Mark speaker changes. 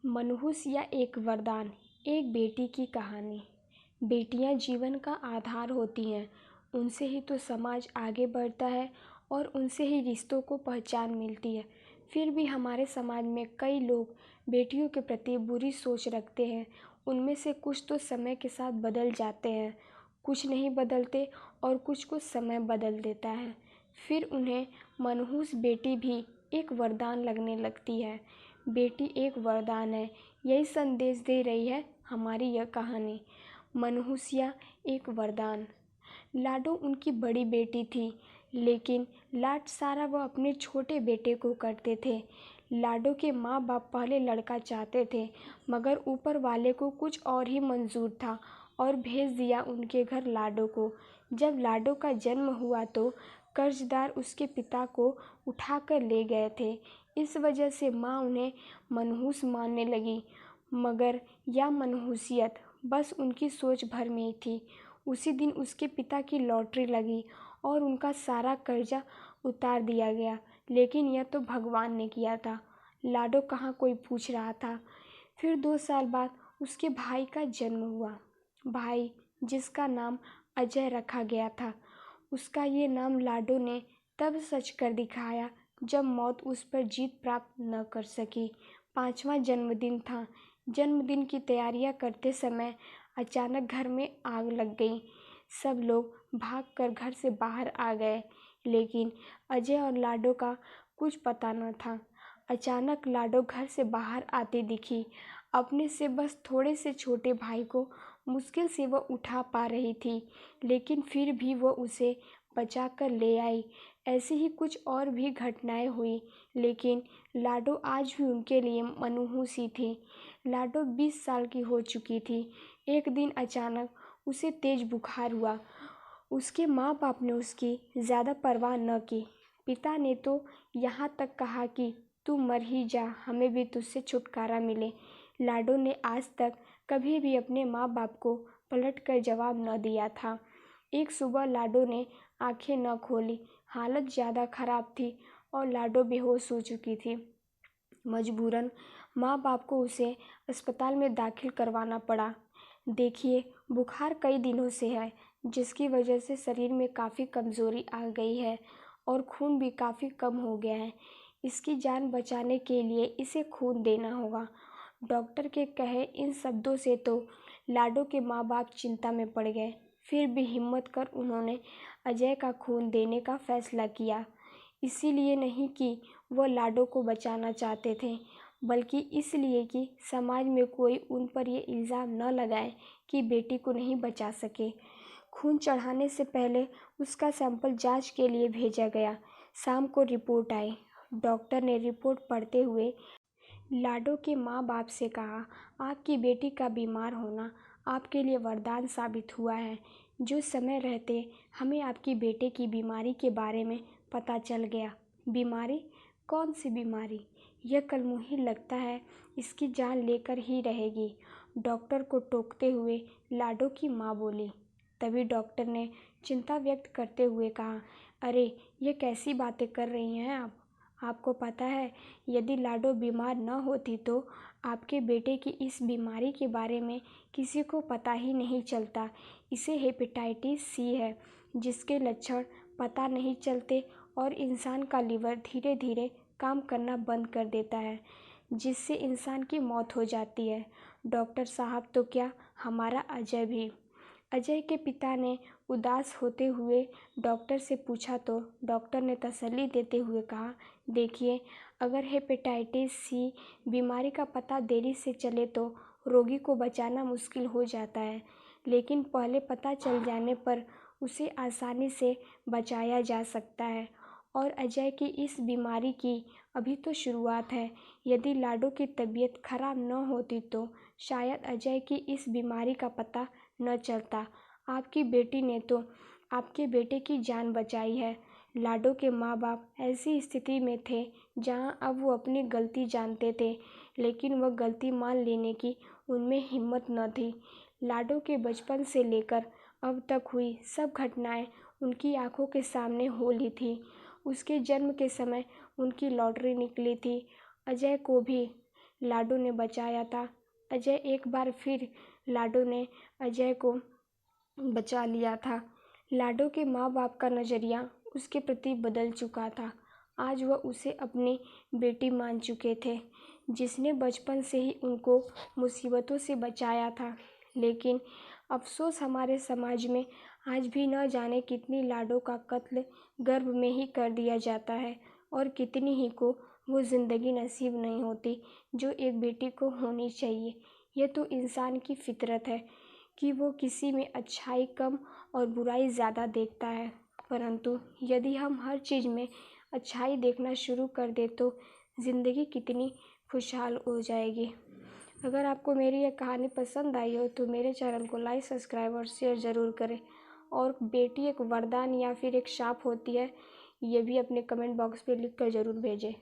Speaker 1: मनहूस या एक वरदान। एक बेटी की कहानी। बेटियां जीवन का आधार होती हैं। उनसे ही तो समाज आगे बढ़ता है और उनसे ही रिश्तों को पहचान मिलती है। फिर भी हमारे समाज में कई लोग बेटियों के प्रति बुरी सोच रखते हैं। उनमें से कुछ तो समय के साथ बदल जाते हैं, कुछ नहीं बदलते और कुछ को समय बदल देता है। फिर उन्हें मनहूस बेटी भी एक वरदान लगने लगती है। बेटी एक वरदान है, यही संदेश दे रही है हमारी यह कहानी। मनहूसिया एक वरदान। लाडो उनकी बड़ी बेटी थी, लेकिन लाड सारा वह अपने छोटे बेटे को करते थे। लाडो के माँ बाप पहले लड़का चाहते थे, मगर ऊपर वाले को कुछ और ही मंजूर था और भेज दिया उनके घर लाडो को। जब लाडो का जन्म हुआ तो कर्जदार उसके पिता को उठाकर ले गए थे। इस वजह से माँ उन्हें मनहूस मानने लगी, मगर यह मनहूसियत बस उनकी सोच भर में ही थी। उसी दिन उसके पिता की लॉटरी लगी और उनका सारा कर्जा उतार दिया गया, लेकिन यह तो भगवान ने किया था। लाडो कहाँ कोई पूछ रहा था। फिर 2 साल बाद उसके भाई का जन्म हुआ। भाई जिसका नाम अजय रखा गया था। उसका ये नाम लाडो ने तब सच कर दिखाया जब मौत उस पर जीत प्राप्त न कर सकी। 5वां जन्मदिन था। जन्मदिन की तैयारियां करते समय अचानक घर में आग लग गई। सब लोग भागकर घर से बाहर आ गए, लेकिन अजय और लाडो का कुछ पता न था। अचानक लाडो घर से बाहर आती दिखी। अपने से बस थोड़े से छोटे भाई को मुश्किल से वह उठा पा रही थी, लेकिन फिर भी वह उसे बचा कर ले आई। ऐसी ही कुछ और भी घटनाएं हुई, लेकिन लाडो आज भी उनके लिए मनहूस ही थी। लाडो 20 साल की हो चुकी थी। एक दिन अचानक उसे तेज बुखार हुआ। उसके माँ बाप ने उसकी ज़्यादा परवाह न की। पिता ने तो यहाँ तक कहा कि तू मर ही जा, हमें भी तुझसे छुटकारा मिले। लाडो ने आज तक कभी भी अपने माँ बाप को पलट कर जवाब न दिया था। एक सुबह लाडो ने आंखें न खोली। हालत ज़्यादा खराब थी और लाडो बेहोश हो चुकी थी। मजबूरन माँ बाप को उसे अस्पताल में दाखिल करवाना पड़ा। देखिए, बुखार कई दिनों से है, जिसकी वजह से शरीर में काफ़ी कमज़ोरी आ गई है और खून भी काफ़ी कम हो गया है। इसकी जान बचाने के लिए इसे खून देना होगा। डॉक्टर के कहे इन शब्दों से तो लाडो के माँ बाप चिंता में पड़ गए। फिर भी हिम्मत कर उन्होंने अजय का खून देने का फैसला किया। इसीलिए नहीं कि वह लाडो को बचाना चाहते थे, बल्कि इसलिए कि समाज में कोई उन पर ये इल्ज़ाम न लगाए कि बेटी को नहीं बचा सके। खून चढ़ाने से पहले उसका सैंपल जांच के लिए भेजा गया। शाम को रिपोर्ट आई। डॉक्टर ने रिपोर्ट पढ़ते हुए लाडो के माँ बाप से कहा, आपकी बेटी का बीमार होना आपके लिए वरदान साबित हुआ है। जो समय रहते हमें आपकी बेटे की बीमारी के बारे में पता चल गया। बीमारी? कौन सी बीमारी? यह कलमुही लगता है इसकी जान लेकर ही रहेगी। डॉक्टर को टोकते हुए लाडो की माँ बोली। तभी डॉक्टर ने चिंता व्यक्त करते हुए कहा, अरे ये कैसी बातें कर रही हैं आप? आपको पता है, यदि लाडो बीमार न होती तो आपके बेटे की इस बीमारी के बारे में किसी को पता ही नहीं चलता। इसे हेपेटाइटिस सी है, जिसके लक्षण पता नहीं चलते और इंसान का लीवर धीरे धीरे काम करना बंद कर देता है, जिससे इंसान की मौत हो जाती है। डॉक्टर साहब तो क्या, हमारा अजय भी। अजय के पिता ने उदास होते हुए डॉक्टर से पूछा तो डॉक्टर ने तसल्ली देते हुए कहा, देखिए, अगर हेपेटाइटिस सी बीमारी का पता देरी से चले तो रोगी को बचाना मुश्किल हो जाता है, लेकिन पहले पता चल जाने पर उसे आसानी से बचाया जा सकता है। और अजय की इस बीमारी की अभी तो शुरुआत है। यदि लाडो की तबीयत खराब न होती तो शायद अजय की इस बीमारी का पता न चलता। आपकी बेटी ने तो आपके बेटे की जान बचाई है। लाडो के माँ बाप ऐसी स्थिति में थे जहाँ अब वो अपनी गलती जानते थे, लेकिन वह गलती मान लेने की उनमें हिम्मत न थी। लाडो के बचपन से लेकर अब तक हुई सब घटनाएं उनकी आंखों के सामने हो ली थी। उसके जन्म के समय उनकी लॉटरी निकली थी। अजय को भी लाडो ने बचाया था। अजय एक बार फिर लाडो ने अजय को बचा लिया था। लाडो के माँ बाप का नज़रिया उसके प्रति बदल चुका था। आज वह उसे अपनी बेटी मान चुके थे, जिसने बचपन से ही उनको मुसीबतों से बचाया था। लेकिन अफसोस, हमारे समाज में आज भी न जाने कितनी लाडो का कत्ल गर्भ में ही कर दिया जाता है और कितनी ही को वो ज़िंदगी नसीब नहीं होती जो एक बेटी को होनी चाहिए। यह तो इंसान की फितरत है कि वो किसी में अच्छाई कम और बुराई ज़्यादा देखता है। परंतु यदि हम हर चीज़ में अच्छाई देखना शुरू कर दे तो ज़िंदगी कितनी खुशहाल हो जाएगी। अगर आपको मेरी यह कहानी पसंद आई हो तो मेरे चैनल को लाइक, सब्सक्राइब और शेयर ज़रूर करें। और बेटी एक वरदान या फिर एक शाप होती है, ये भी अपने कमेंट बॉक्स में लिख कर ज़रूर भेजें।